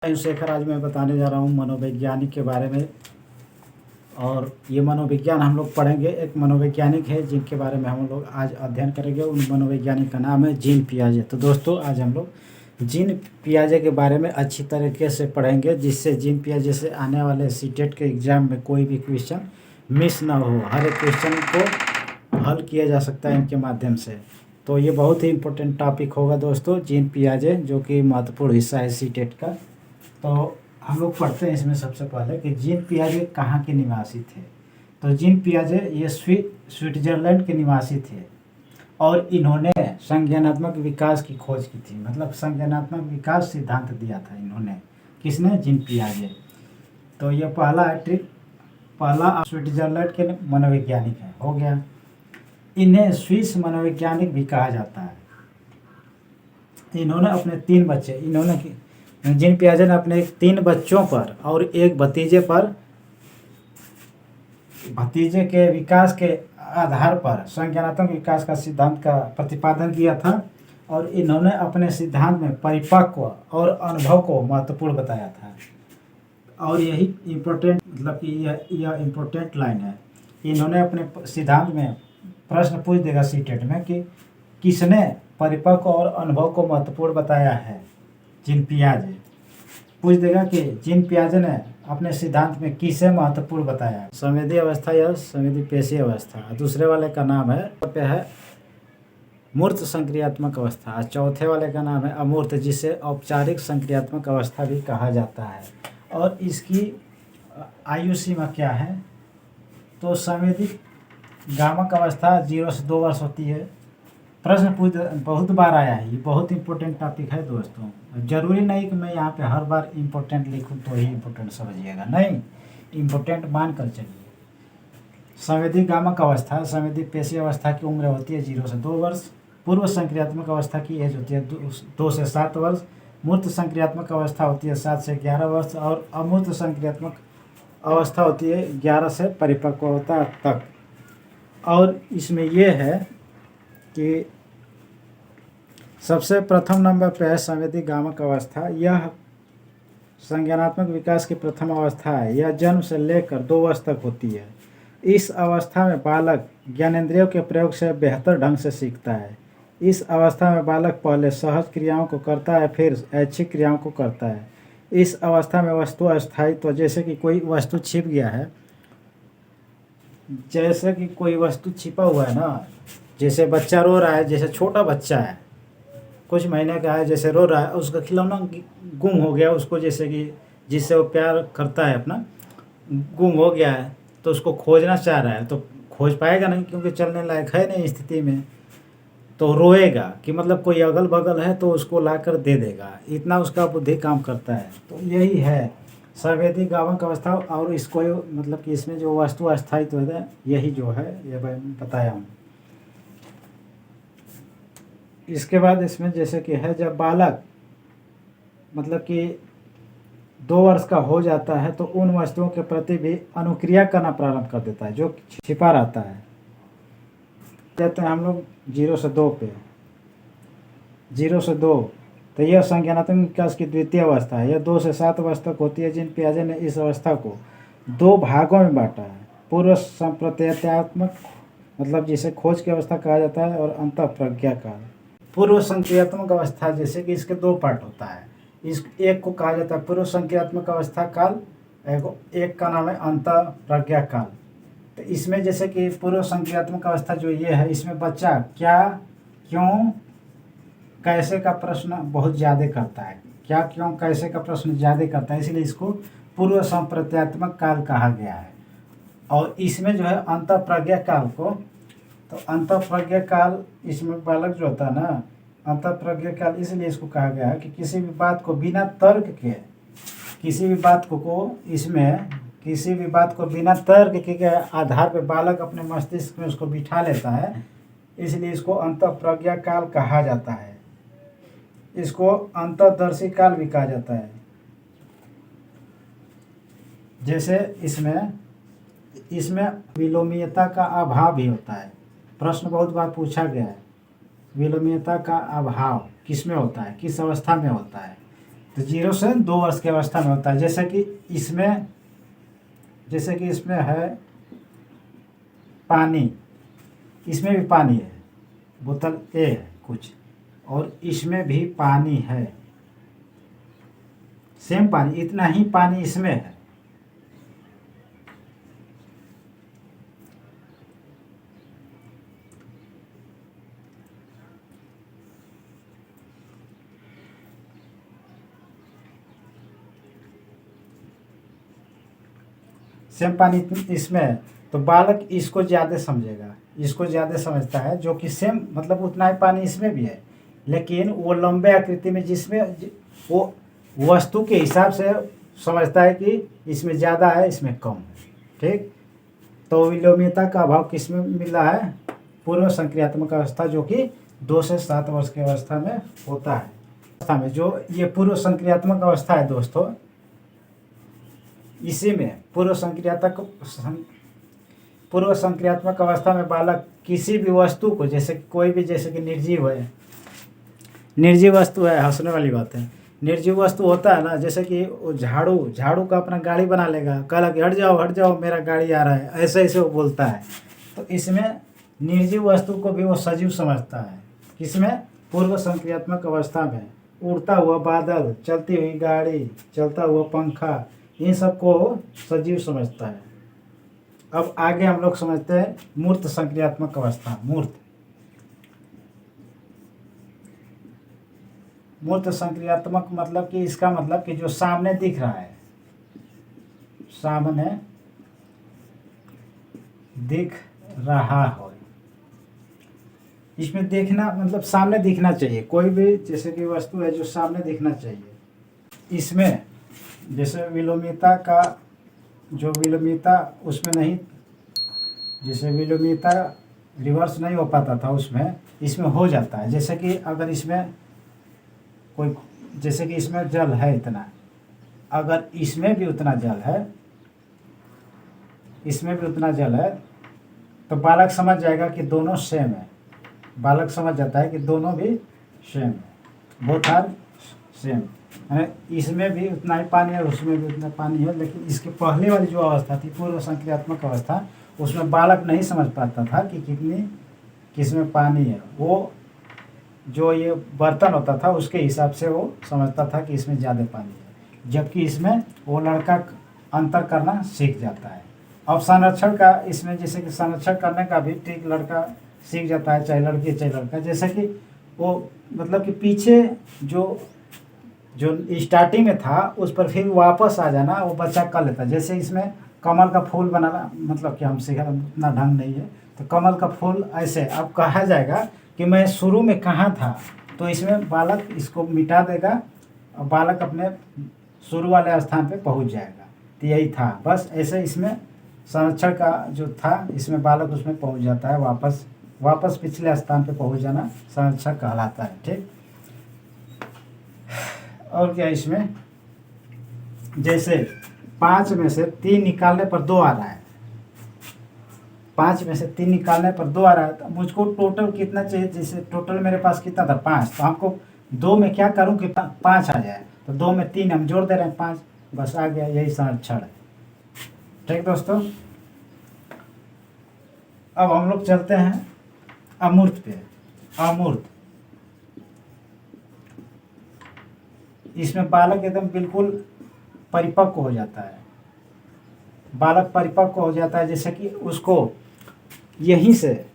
शेखर, आज मैं बताने जा रहा हूँ मनोवैज्ञानिक के बारे में। और ये मनोविज्ञान हम लोग पढ़ेंगे। एक मनोवैज्ञानिक है जिनके बारे में हम लोग आज अध्ययन करेंगे। उन मनोवैज्ञानिक का नाम है जीन पियाजे। तो दोस्तों, आज हम लोग जीन पियाजे के बारे में अच्छी तरीके से पढ़ेंगे, जिससे जीन पियाजे से आने वाले सीटेट के एग्ज़ाम में कोई भी क्वेश्चन मिस ना हो। हर एक क्वेश्चन को हल किया जा सकता है इनके माध्यम से। तो ये बहुत ही इम्पोर्टेंट टॉपिक होगा दोस्तों, जीन पियाजे, जो कि महत्वपूर्ण हिस्सा है सीटेट का। तो हम लोग पढ़ते हैं इसमें सबसे पहले कि जीन पियाजे कहाँ के निवासी थे। तो जीन पियाजे ये स्विट्जरलैंड के निवासी थे और इन्होंने संज्ञानात्मक विकास की खोज की थी। मतलब संज्ञानात्मक विकास सिद्धांत दिया था इन्होंने। किसने? जीन पियाजे। तो ये पहला स्विट्जरलैंड के मनोवैज्ञानिक है। हो गया। इन्हें स्विस मनोवैज्ञानिक भी कहा जाता है। इन्होंने अपने 3 बच्चे जीन पियाजे ने अपने 3 बच्चों पर और एक भतीजे के विकास के आधार पर संज्ञानात्मक विकास का सिद्धांत का प्रतिपादन किया था। और इन्होंने अपने सिद्धांत में परिपक्व और अनुभव को महत्वपूर्ण बताया था। और यही इम्पोर्टेंट, मतलब कि यह इम्पोर्टेंट लाइन है। इन्होंने अपने सिद्धांत में प्रश्न पूछ देगा सीटेट में कि किसने परिपक्व और अनुभव को महत्वपूर्ण बताया है। जीन पियाजे पूछ देगा कि जीन पियाजे ने अपने सिद्धांत में किसे महत्वपूर्ण बताया। संवेदी अवस्था या संवेदी पेशी अवस्था। दूसरे वाले का नाम है मूर्त संक्रियात्मक अवस्था। और चौथे वाले का नाम है अमूर्त, जिसे औपचारिक संक्रियात्मक अवस्था भी कहा जाता है। और इसकी आयु सीमा क्या है? तो संवेदी गामक अवस्था 0 से 2 वर्ष होती है। प्रश्न बहुत बार आया है। ये बहुत इंपॉर्टेंट टॉपिक है दोस्तों। जरूरी नहीं कि मैं यहाँ पे हर बार इम्पोर्टेंट लिखूँ तो ही इम्पोर्टेंट समझिएगा, नहीं, इम्पोर्टेंट मान कर चलिए। संवेदी गामक अवस्था, संवेदी पेशी अवस्था की उम्र होती है 0 से 2 वर्ष। पूर्व संक्रियात्मक अवस्था की एज होती है 2 से 7 वर्ष। मूर्त संक्रियात्मक अवस्था होती है 7 से 11 वर्ष। और अमूर्त संक्रियात्मक अवस्था होती है 11 से परिपक्वता तक। और इसमें यह है कि सबसे प्रथम नंबर पे है संवेदी गामक अवस्था। यह संज्ञानात्मक विकास की प्रथम अवस्था है। यह जन्म से लेकर 2 वर्ष तक होती है। इस अवस्था में बालक ज्ञानेंद्रियों के प्रयोग से बेहतर ढंग से सीखता है। इस अवस्था में बालक पहले सहज क्रियाओं को करता है, फिर ऐच्छिक क्रियाओं को करता है। इस अवस्था में वस्तु अस्थायित्व, जैसे कि कोई वस्तु छिप गया है, जैसे कि कोई वस्तु छिपा हुआ है ना, जैसे बच्चा रो रहा है, जैसे छोटा बच्चा है, कुछ महीने का है, जैसे रो रहा है, उसका खिलौना गुम हो गया, उसको जैसे कि जिससे वो प्यार करता है अपना, गुम हो गया है, तो उसको खोजना चाह रहा है, तो खोज पाएगा नहीं क्योंकि चलने लायक है नहीं स्थिति में। तो रोएगा कि मतलब कोई अगल बगल है तो उसको लाकर दे देगा, इतना उसका बुद्धि काम करता है। तो यही है संवेदी गामक अवस्था। और इसको मतलब कि इसमें जो वस्तु अस्थायित्व है, यही जो है ये मैं बताया हूँ। इसके बाद इसमें जैसे कि है, जब बालक मतलब कि 2 वर्ष का हो जाता है तो उन वस्तुओं के प्रति भी अनुक्रिया करना प्रारंभ कर देता है जो छिपा रहता है। कहते हैं हम लोग 0 से 2 पे, 0 से 2। तो यह संज्ञानात्मक विकास की द्वितीय अवस्था है। यह 2 से 7 वर्ष तक होती है। जीन पियाजे ने इस अवस्था को 2 भागों में बांटा है। पूर्व संप्रत्ययात्मक, मतलब जिसे खोज की अवस्था कहा जाता है, और अंतःप्रज्ञा काल। पूर्व संक्रियात्मक अवस्था, जैसे कि इसके 2 पार्ट होता है। इस एक को कहा जाता है पूर्व संक्रियात्मक अवस्था काल, एक का नाम है अंतःप्रज्ञा काल। तो इसमें जैसे कि पूर्व संक्रियात्मक अवस्था जो ये है, इसमें बच्चा क्या, क्यों, कैसे का प्रश्न बहुत ज़्यादा करता है। क्या, क्यों, कैसे का प्रश्न ज़्यादा करता है, इसलिए इसको पूर्व संप्रत्यात्मक काल कहा गया है। और इसमें जो है अंतःप्रज्ञा काल को, तो अंतःप्रज्ञा काल, इसमें बालक जो होता है ना, अंतःप्रज्ञा काल इसलिए इसको कहा गया है कि किसी भी बात को बिना तर्क के, किसी भी बात को बिना तर्क के आधार पर बालक अपने मस्तिष्क में उसको बिठा लेता है, इसलिए इसको अंतःप्रज्ञा काल कहा जाता है। इसको अंतःदर्शी काल भी कहा जाता है। जैसे इसमें विलोमीयता का अभाव भी होता है। प्रश्न बहुत बार पूछा गया है, विलोमीयता का अभाव किस में होता है, किस अवस्था में होता है। तो 0 से 2 वर्ष की अवस्था में होता है। जैसे कि इसमें है पानी, इसमें भी पानी है, बोतल ए है कुछ, और इसमें भी पानी है, सेम पानी, इतना ही पानी इसमें है। सेम पानी इसमें है, तो बालक इसको ज़्यादा समझेगा, इसको ज़्यादा समझता है, जो कि सेम मतलब उतना ही पानी इसमें भी है, लेकिन वो लंबे आकृति में जिसमें वो वस्तु के हिसाब से समझता है कि इसमें ज़्यादा है, इसमें कम है। ठीक, तो विलोमीयता का अभाव किस में मिल रहा है? पूर्व संक्रियात्मक अवस्था, जो कि 2 से 7 वर्ष की अवस्था में होता है। अवस्था में जो ये पूर्व संक्रियात्मक अवस्था है दोस्तों, इसी में पूर्व संक्रियात्मक अवस्था में बालक किसी भी वस्तु को, जैसे कोई भी, जैसे कि निर्जीव वस्तु है, हंसने वाली बात है, निर्जीव वस्तु होता है ना, जैसे कि वो झाड़ू का अपना गाड़ी बना लेगा, कहला कि हट जाओ मेरा गाड़ी आ रहा है, ऐसे ऐसे वो बोलता है। तो इसमें निर्जीव वस्तु को भी वो सजीव समझता है। किसमें? पूर्व संक्रियात्मक अवस्था में। उड़ता हुआ बादल, चलती हुई गाड़ी, चलता हुआ पंखा, इन सबको सजीव समझता है। अब आगे हम लोग समझते हैं मूर्त संक्रियात्मक अवस्था। मूर्त संक्रियात्मक मतलब कि इसका मतलब कि जो सामने दिख रहा है, सामने दिख रहा हो, इसमें देखना मतलब सामने दिखना चाहिए, कोई भी जैसे कि वस्तु है जो सामने दिखना चाहिए। इसमें जैसे विलोमीयता का जो विलोमीयता उसमें नहीं, जैसे विलोमीयता रिवर्स नहीं हो पाता था उसमें, इसमें हो जाता है। जैसे कि अगर इसमें कोई, जैसे कि इसमें जल है इतना, अगर इसमें भी उतना जल है, इसमें भी उतना जल है, तो बालक समझ जाएगा कि दोनों सेम है। बालक समझ जाता है कि दोनों भी सेम है, बोथ आर सेम, इसमें भी उतना ही पानी है, उसमें भी उतना पानी है। लेकिन इसके पहले वाली जो अवस्था थी, पूर्व संक्रियात्मक अवस्था, उसमें बालक नहीं समझ पाता था कि किसमें पानी है। वो जो ये बर्तन होता था उसके हिसाब से वो समझता था कि इसमें ज़्यादा पानी है, जबकि इसमें वो लड़का अंतर करना सीख जाता है। अब संरक्षण का, इसमें जैसे कि संरक्षण करने का भी ठीक लड़का सीख जाता है, चाहे लड़की चाहे लड़का। जैसे कि वो मतलब कि पीछे जो स्टार्टिंग में था उस पर फिर वापस आ जाना वो बच्चा कर लेता है। जैसे इसमें कमल का फूल बनाना, मतलब कि हम सीखा, उतना ढंग नहीं है, तो कमल का फूल ऐसे अब कहा जाएगा कि मैं शुरू में कहाँ था, तो इसमें बालक इसको मिटा देगा और बालक अपने शुरू वाले स्थान पे पहुंच जाएगा। तो यही था बस। ऐसे इसमें संरक्षण का जो था, इसमें बालक उसमें पहुंच जाता है, वापस पिछले स्थान पे पहुंच जाना संरक्षण कहलाता है। ठीक, और क्या इसमें, जैसे 5 में से 3 निकालने पर 2 आ रहा है, 5 में से 3 निकालने पर 2 आ रहा है, तो मुझको टोटल कितना चाहिए? जैसे टोटल मेरे पास कितना था? 5, तो हमको 2 में क्या करूं कि 5 आ जाए, तो 2 में 3 हम जोड़ दे रहे हैं, 5 बस आ गया। यही संरक्षण है। ठीक दोस्तों, अब हम लोग चलते हैं अमूर्त पे। अमूर्त, इसमें बालक एकदम बिल्कुल परिपक्व हो जाता है। बालक परिपक्व हो जाता है, जैसे कि उसको यहीं से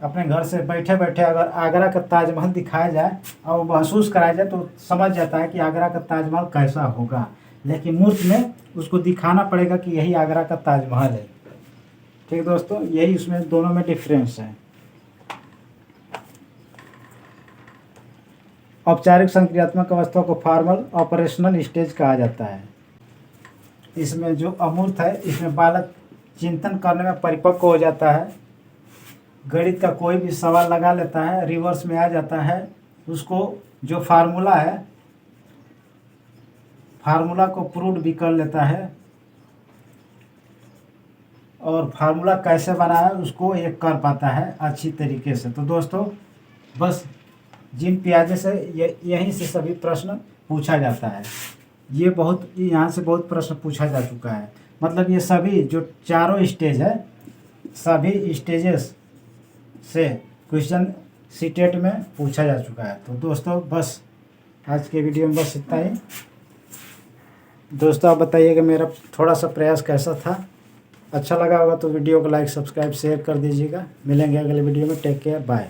अपने घर से बैठे बैठे अगर आगरा का ताजमहल दिखाया जाए और वो महसूस कराया जाए तो समझ जाता है कि आगरा का ताजमहल कैसा होगा। लेकिन मूर्त में उसको दिखाना पड़ेगा कि यही आगरा का ताजमहल है। ठीक दोस्तों, यही उसमें दोनों में डिफरेंस है। औपचारिक संक्रियात्मक अवस्था को फॉर्मल ऑपरेशनल स्टेज कहा जाता है। इसमें जो अमूर्त है, इसमें बालक चिंतन करने में परिपक्व हो जाता है, गणित का कोई भी सवाल लगा लेता है, रिवर्स में आ जाता है, उसको जो फार्मूला है, फार्मूला को प्रूव भी कर लेता है, और फार्मूला कैसे बना है उसको एक कर पाता है अच्छी तरीके से। तो दोस्तों बस जीन पियाजे से यहीं से सभी प्रश्न पूछा जाता है। ये बहुत यहाँ से बहुत प्रश्न पूछा जा चुका है। मतलब ये सभी जो चारों स्टेज है, सभी स्टेजेस से क्वेश्चन सीटेट में पूछा जा चुका है। तो दोस्तों बस आज के वीडियो में बस इतना ही। दोस्तों आप बताइएगा मेरा थोड़ा सा प्रयास कैसा था। अच्छा लगा होगा तो वीडियो को लाइक, सब्सक्राइब, शेयर कर दीजिएगा। मिलेंगे अगले वीडियो में। Take care, bye.